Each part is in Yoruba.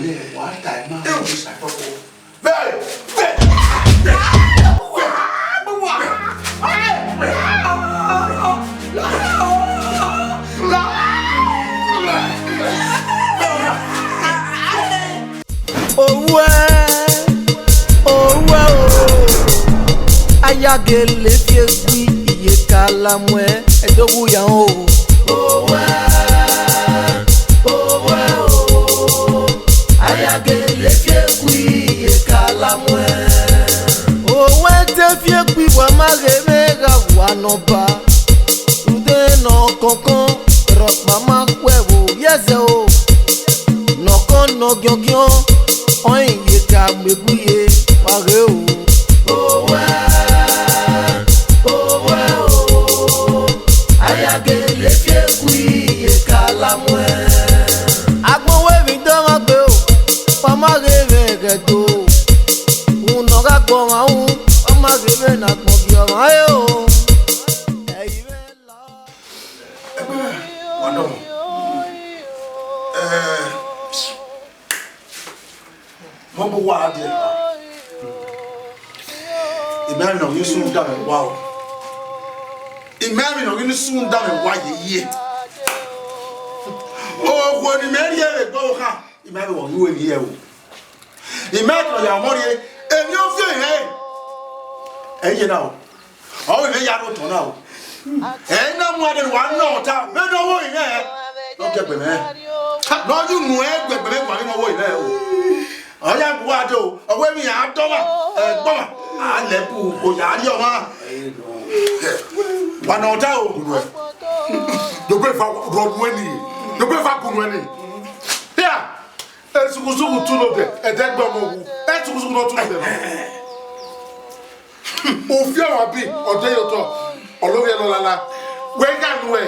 What time? Ayagele fiespi iye kala mwe edogu ya o. Ayagele fiespi iye kala mwe. Te fiespi wa mageme ga wanoba. Ude no konkon rock mama kwewo yeze o. No kon no gyogyo oyin ye ka mebuye wage o. Ayagele fiespi iye kala mwe. Agbon we mi do ma gbe o. Pama geve gedo. Uno ga gbo ma un. Pama geve na gbo bi o ma yo. Mama wa de. Imagine no you soon down wow. Imagine no you soon down why ye. Oh, when the man here go ha. Imagine what you here. Imagine your money and you feel hey. Hey you know. Oh, we ya don't know. And no more than one no time. No no way here. Don't get me man. No you know eh get me one no way there. Oya buado, owe mi a doma, gboma, a lebu o ya ri o ma. Wa no ta o. Do be fa ro ni. Do be fa kunu ni. Here. Esukusuku tu lo de, edegba mo wu. Esukusuku no tu lo de. O fi o abi, ode yo to. Olowe no lala. We ga nu e.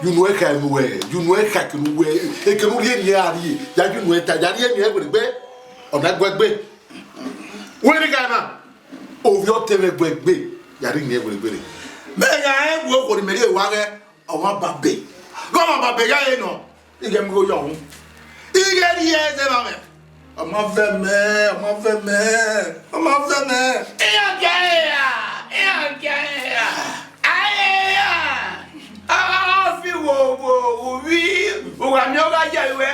You know ka nu e. You know ka kunu we. E kunu ri ni ari. Ya you know ta ya ri ni e gbe. Ona gbegbe we ni Ghana o vi o tele gbegbe yari ni gbegbe me ya e wo ko ni me wa re awon babe go ma babe ya e no ige mi go yo hun ige ni e se ba me ọmọ fẹ́ me e ya aye ya fi wo wi o wa mi o ga je we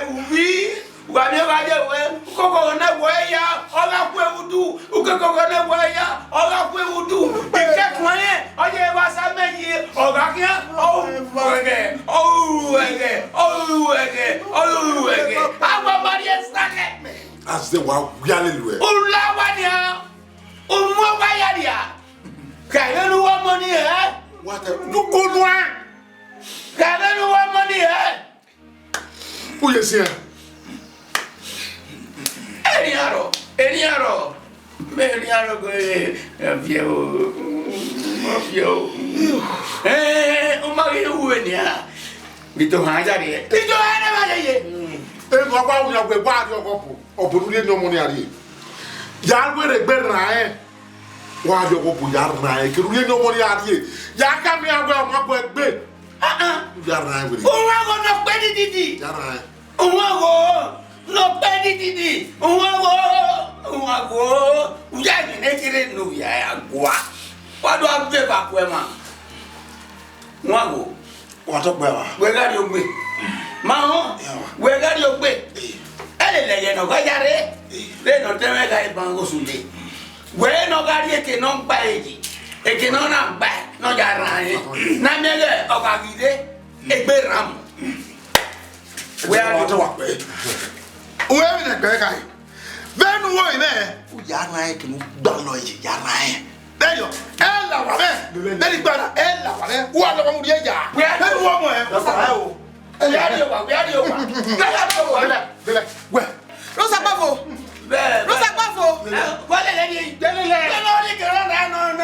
Wami wajewe koko na weya ola kwewudu ukoko na weya ola kwewudu ikekwan oye wasa meyi ogakia owege awa bari estake as the wa yalelwe ula wania umwa wayaria kayenu wa moni what dukunwa kayenu wa moni uyesia Eriaro, go vieux. Umari uenia. Bito hajari. Bito ana maye. Ngo kwa unya gbe gba ri ogopo. Oburu ni omo ni ari. Ya gwere gbe ran wa jo ogopo ya ran kiru ni omo ni ari. Ya ka mi agbe omo gbe. Ya ran we. Uwa go no pe didi. Ya ran. Uwa go no pedi didi uwago uja ni nekire no ya agwa wado ave ba kwema uwago wato gbewa we gari ogbe ma ho we gari ogbe elele ye no gajare le no teme ga ibango sunde we no gari eke no gba eji eke no na gba no ja ran na mele ogagide egbe ram we are to wa pe we na gbe kai benu wo ime u ya ran ke mu gba lo yi ya ran deyo ela wa be deri gbara ela wa be wo lo mo ri eja benu wo mo e o we are yo wa bele we rosa pafo wale le ni delele no ni ke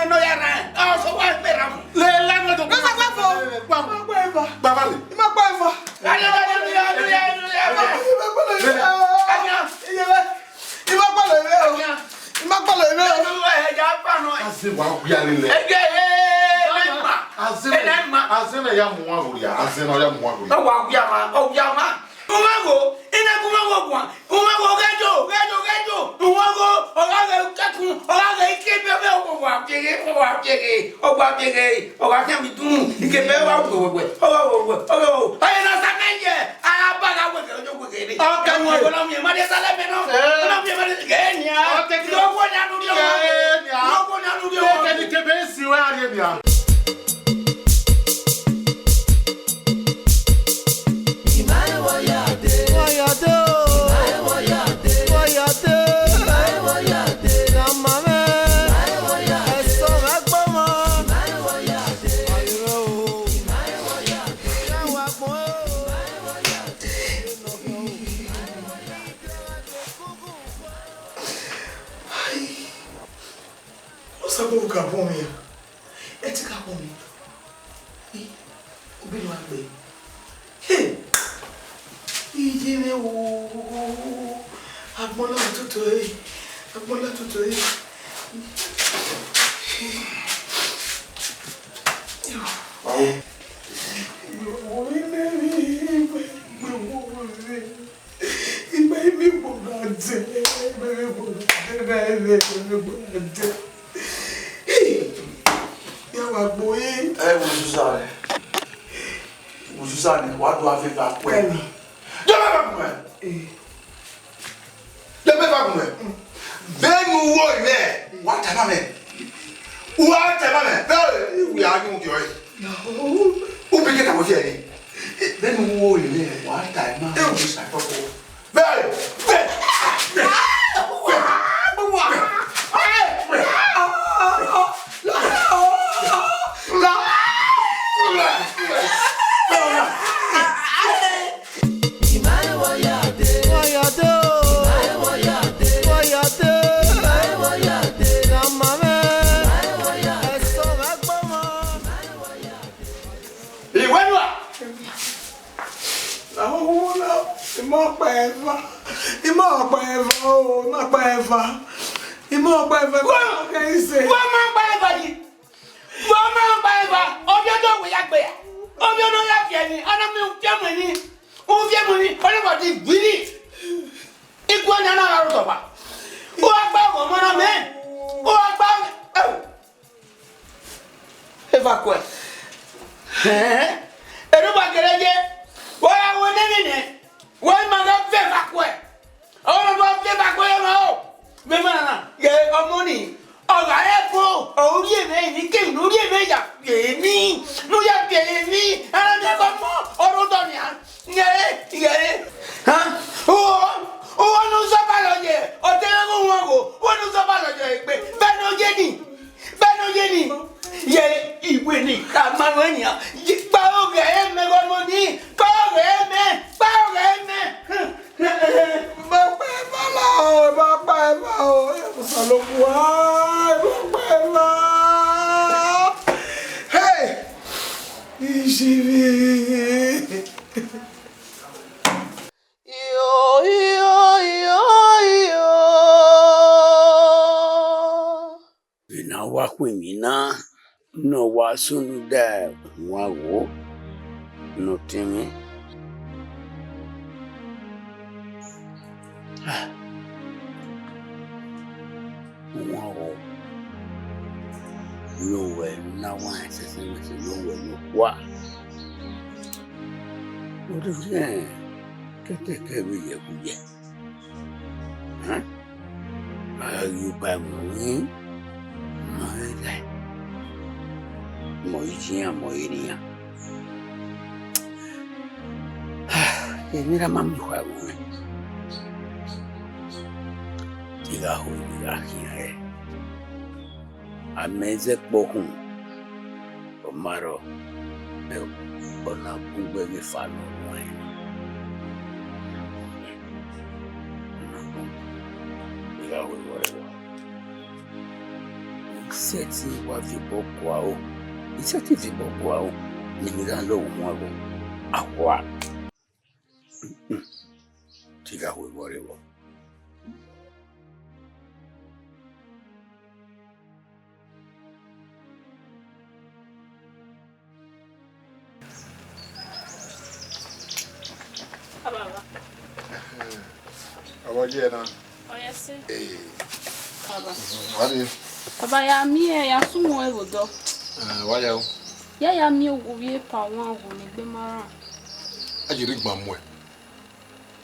no ya ran o so wa pe ram le la no to rosa pafo baba le ma pa efo Sunu da wago no teme wago no we na wa se no we no wa o de que we ye ku ye ha ayu ba mu ma dai moiria. Mira mami juego. Diga aquí a meze pohun. Omaro. Ona kugbe mi falo wai. Diga juego. Seti wa vibo kwao. Isati vibo kwao. Nimigalo umwago. Akwa. Diga juego. Awaje na. Oh yes. Baba. Wadi. Baba ya mi ya sumo e wodo. Wadi o. Ya mi owo wie pa won awo ni gbe mara. Ajiri gba mo e.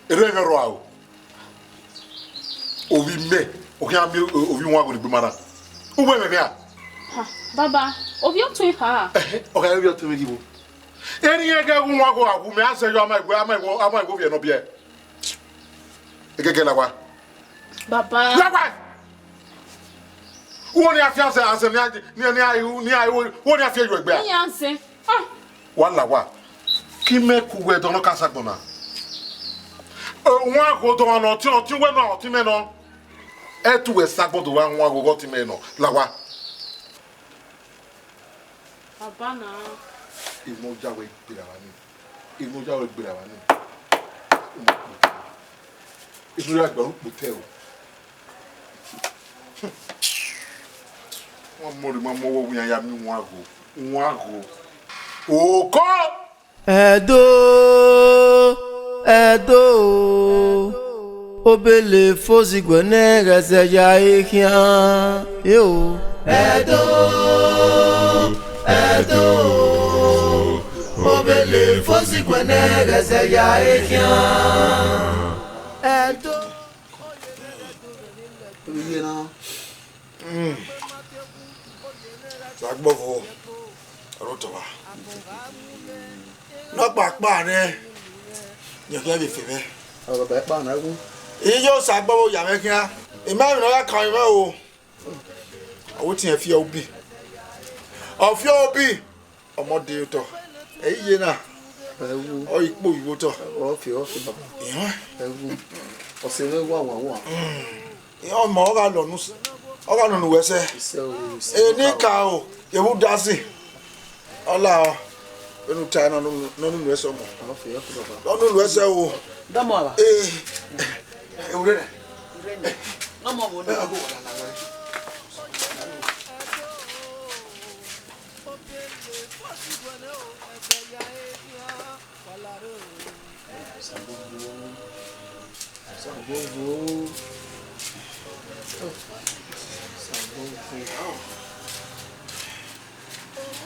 Ere me ro awo. Obi me, o kan mi obi won awo ni gbe mara. O we me ya. Ha, baba, obi o tun ha. O kan obi o tun mi gibo. Eni ye ga won awo me ase yo ama igbo vie no bia. Egege la wa. Baba. Baba. Woni afia se ase ni woni afia yo egbe a. Ni anse. Ah. Wala wa. Ki me ku we don ka sagbona. Won ago don no ti we no ti me no. E tu we sagbodo wa won ago ti me no. La wa. Baba na. Imo jawe gbira wa ni. Imo jawe gbira wa ni. Imo jawe gbira pote o. Wọ́n mọ̀rí máa mọ́wọ́ wíyá ya mi wọ́n àgò. Òkó! Ẹ̀dọ́ obele fósìgbò ní ẹ̀sẹ̀ ya ìhìá yóò. Ẹ̀dọ́ obele fósìgbò ní ẹ̀sẹ̀ ya ìhìá. Ẹ̀dọ́. Sagbovo rotowa no pa ne yo ke bi fe me Ọ̀rọ̀ bẹ́ẹ̀ pa na gun. iyo sagbovo ya me kia e ma mi no ya kan me o owo ti e fi obi ọmọdé to eyiye na Ẹ̀wù. o ipo iwo to Ọ̀fi bàbá. ìyàn Ẹ̀wù. Ọ̀sẹ̀ rẹ̀ wà. ìyàn mo ọ̀gá nù wẹ́sẹ̀ ní ká o ewu dá sí ọlá ọ ẹnu ta nínú wẹ́sẹ̀ ọmọ lọ́nù wẹ́sẹ̀ o Damo ala. Ewu rẹ̀ Damo wo ni.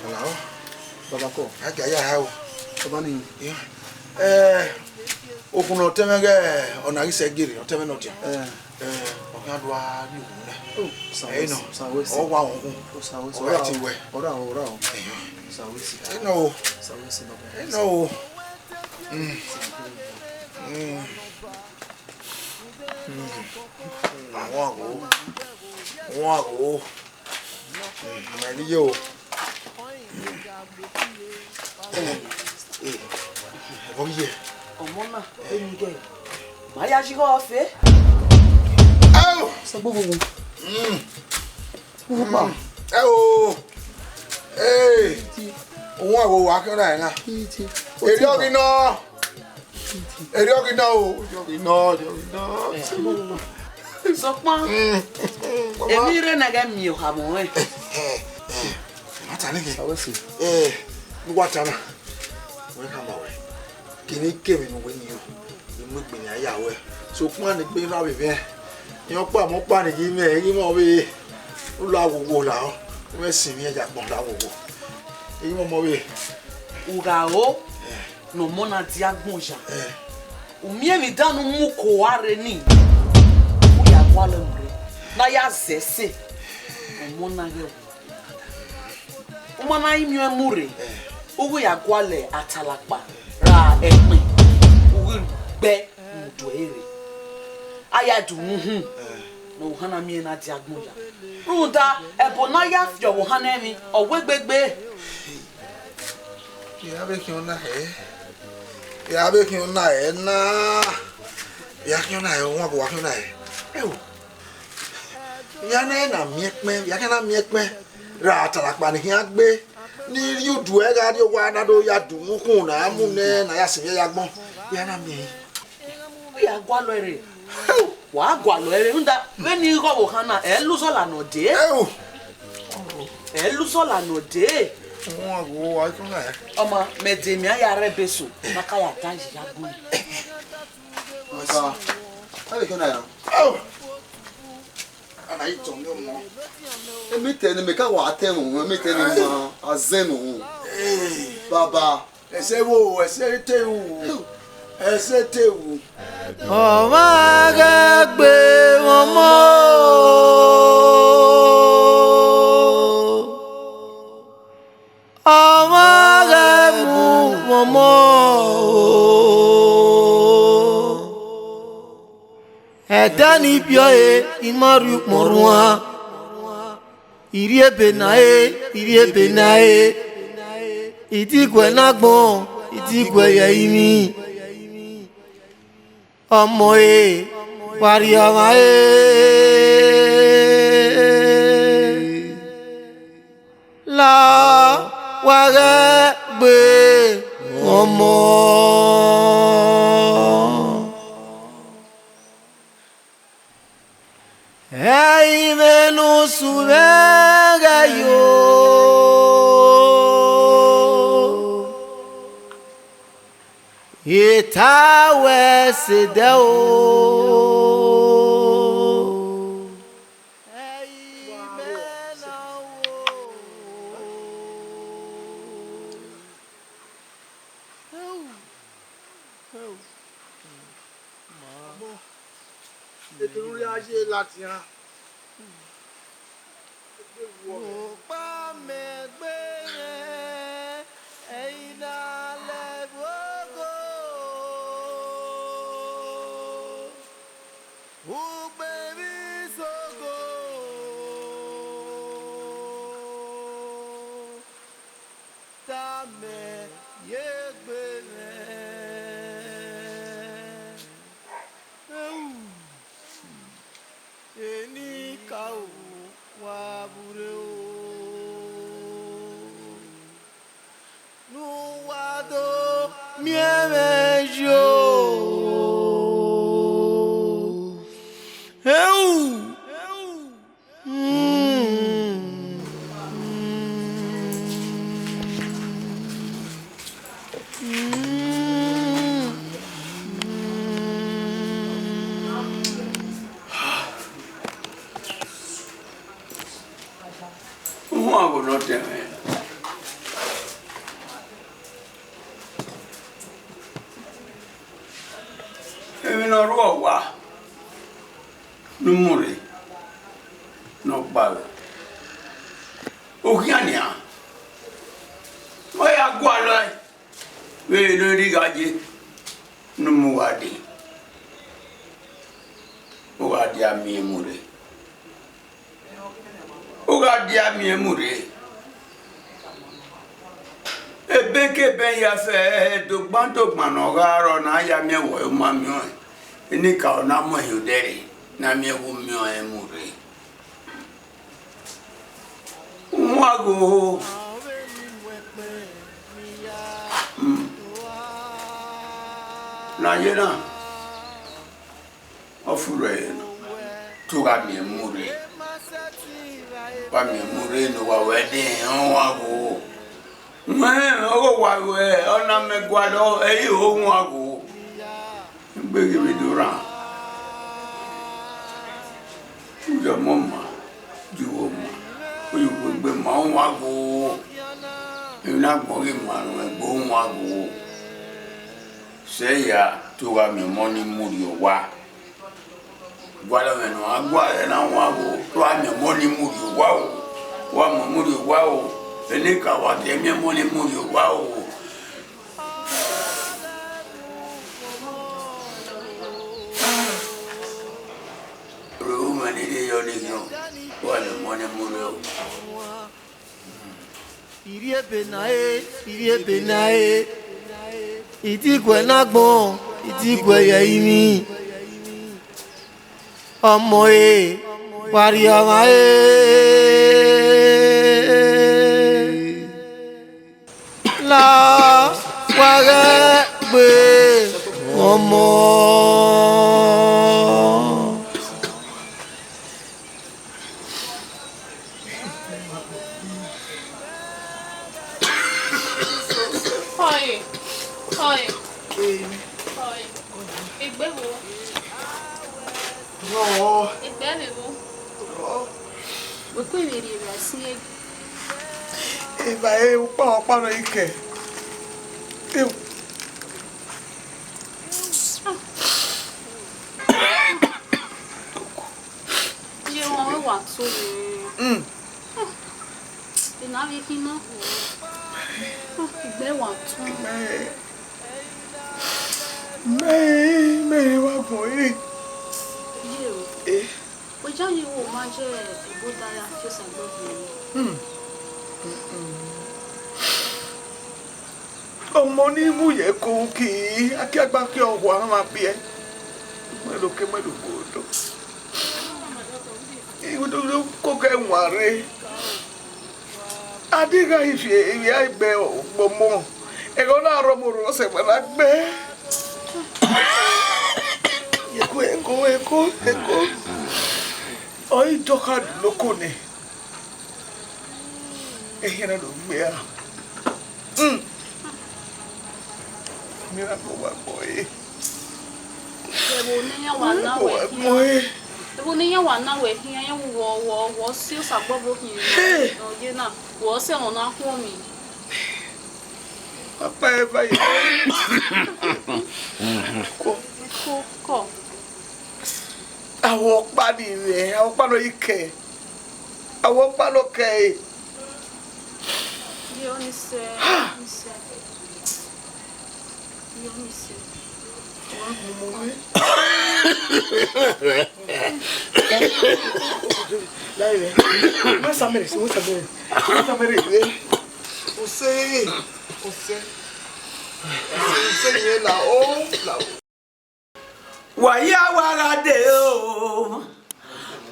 Hello. Bàbá kọ̀. Aga ya o. Bàbá ni. Okun no temege ona ise gere o teme no dia. Okan do a ni okun ne. No. O wa ohun. O ti we. Ora o. Sawisi. No. Sawisi bàbá. No. Wọ́n àgò. Mẹ́rin yóò. Ẹ̀bọ́n yẹ. Ọmọ náà ẹni gẹ̀. Màá yá sí kọ́ ọ̀fẹ́. Sọ gbogbo wọn. Gbogbo pa. Òun àgò wà kẹ́rẹ́ ẹ̀ náà. Èrè ọ̀gìn náà. Èrè ọ̀gìn náà o. Sọ pọ́n. Èmi rẹ̀ nàgẹ́ mi ò hàmọ́ ẹ̀. Mata nige. Sawisi. Mi wá tana. Wọ́n ká máa wẹ̀. Kìíní kéwì ní wẹ́n yìí o. Ìmú ìgbìyànjú ayáwó ẹ̀. So fún àná gbé náà bìbẹ́. Ìyọ́n pa àmọ́ pa nìyí mẹ́ èyí mọ̀ bí ó lọ àwòwò làwọn. Wọ́n sì ní ẹja pọ̀ láwòwò. Èyí mọ̀ bí. Ùgà o. Nà mọ́ na di agbọ̀n ṣá. Òmí èmi dánú mú kò wá rẹ ní. Ó yà wá lẹ́nu rẹ̀. Náà yà zẹ́sẹ̀. Ọmọ náà yẹ wò. Ọmọ náà yìí mi ẹ̀ mú rẹ̀. Owó yà gwalẹ̀ àtàlàpà ra ẹ̀pìn. Owó gbẹ mùdù ẹ̀rẹ̀. Ayájú muhu. Na òhánà mi ẹ̀ náà di agbọ̀n yà. Rúdà ẹ̀bùn náà yà fi ọ̀wọ̀ hánà mi. Ọ̀wé gbégbé. Ìyá bẹ́ kí n náà ẹ̀. Ìyá bẹ́ kí n náà ẹ̀ náà. Ìyá kí n náà ẹ̀ wọ́n àbọ̀ wá kí n náà ẹ̀. Ẹ wò. Ìyá náà nà mí pẹ́. Ìyá kí n náà mí pẹ́. Ra àtàlàpà ni hiã gbé ní yóò ẹ ga dio wa na do ya du mu kun na mu ne na ya se ya gbon ya na mi Ya gwalo ere. Wa gwalo ere nda we ni ko wo kan na e lu so la no de. E lu so la no de. won go wa kun na Omo me de mi aya re beso na ka ya tan ya gbon. Maka. Abe kona ya. Oh. Ana ito mi mo. Emi teni me ka wa tenu, emi teni ma azenu. Baba. Ese wo, ese te wo. Ese te wo. Ọmọ agagbe ọmọ. Ọmọ agẹmu ọmọ. Ẹ̀dá ni bíọ́ e, ìmọ̀rú mọ̀rún wa. Ìrí ebè náà e, ìrí ebè náà e. Ìdígbẹ̀ náà gbọ́n, ìdígbẹ̀ yẹ ìmí. Ọmọ e, wàrí ọmọ e. La wàrẹ́ gbé ọmọ. Ẹ̀yin mẹ́nu sùn mẹ́rẹ̀ yóò. Ìtawẹ̀ ṣèdẹ́ o. Ẹ̀yin mẹ́nu wò. Ètò orí ayé láti hàn. Òpá mẹ́gbẹ́ yẹn, ẹ̀yin náà lẹ gbogbo. Ugbe mi sógo. Tàmẹ̀ yé gbé rẹ̀. Eni ka o wa bure o. Nu wa do miemejo. Moi, vous notez, mais. Èmi náà rú ọ̀wá ní múre náà gbàgbé. Òkè àníyàn. Wọ́n yà gbọ́ àlọ́ ẹ̀. Wéèrè lórí gàjé ní mú wá dé. Ó wá di àmì múre. Ó wá di àmì múre. Ebeke ben ya fe dogban no garo na ya mi wo ma mi o ni ka na mo yu dere na mi wo mi o e mu re mwago na ye na ofure tu ga mi mu re pa mi mu re no wa we de on wa go wa we ona me gwado eyi ohun ago gbege mi dura yo mama juwo ma oyo gbe ma ohun ago ina gbori ma no gbo ohun ago se ya to ga mi money muri wa gwado me no agwa na ohun ago to a mi money muri wa o wa mo muri wa o Enika wa temi mole muri wa o Roma ni de yo ni yo wa le mole muri o Iri ebe na e Idigwe na gbon Idigwe ye imi Ọmọ e Wari ọmọ e La wàrẹ́ gbé ọmọ. Oi. Ìgbéwò. No. Baby, we could be see. If I open a ike. You want to. You know, if you know, they want to. May what boy? You. We don't you imagine a good diet just a good. Oh, money, we a cookie. I can't back your one, my beer. My look at my good. You don't cook and worry. I think I bear more. I go now, Romero, say, when I bear. You go. Oh, you talk hard, Locone. A hero of beer. Miracle, boy. When you want now, we're here, was still above here. You know, was on our home. Cool. I walk bad in there. I walk bad okay. I walk bad okay. You only say. Waya waga deo,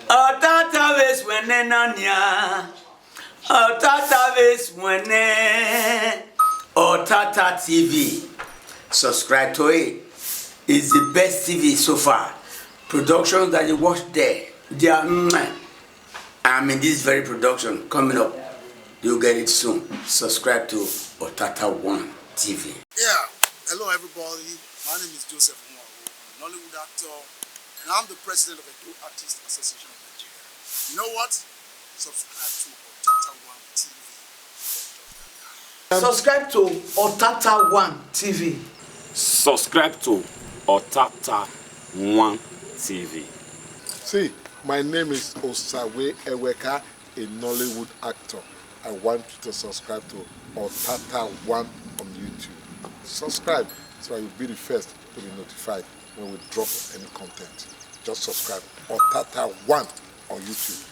otata ves wene nanya, otata ves wene, otata TV. Subscribe to it. It's the best TV so far. Productions that you watch there, they are. I'm in this very production coming up. You'll get it soon. Subscribe to Otata One TV. Yeah, hello everybody. My name is Joseph URHUE, I'm an Nollywood actor, and I'm the president of the URHUE Artists Association of Nigeria. You know what? Subscribe to Otata One TV. Subscribe to Otata One TV. Subscribe to Otata One TV. See, my name is Osawe Eweka, a Nollywood actor. I want you to subscribe to Otata One on YouTube. Subscribe so you'll be the first to be notified when we drop any content. Just subscribe Otata One on YouTube.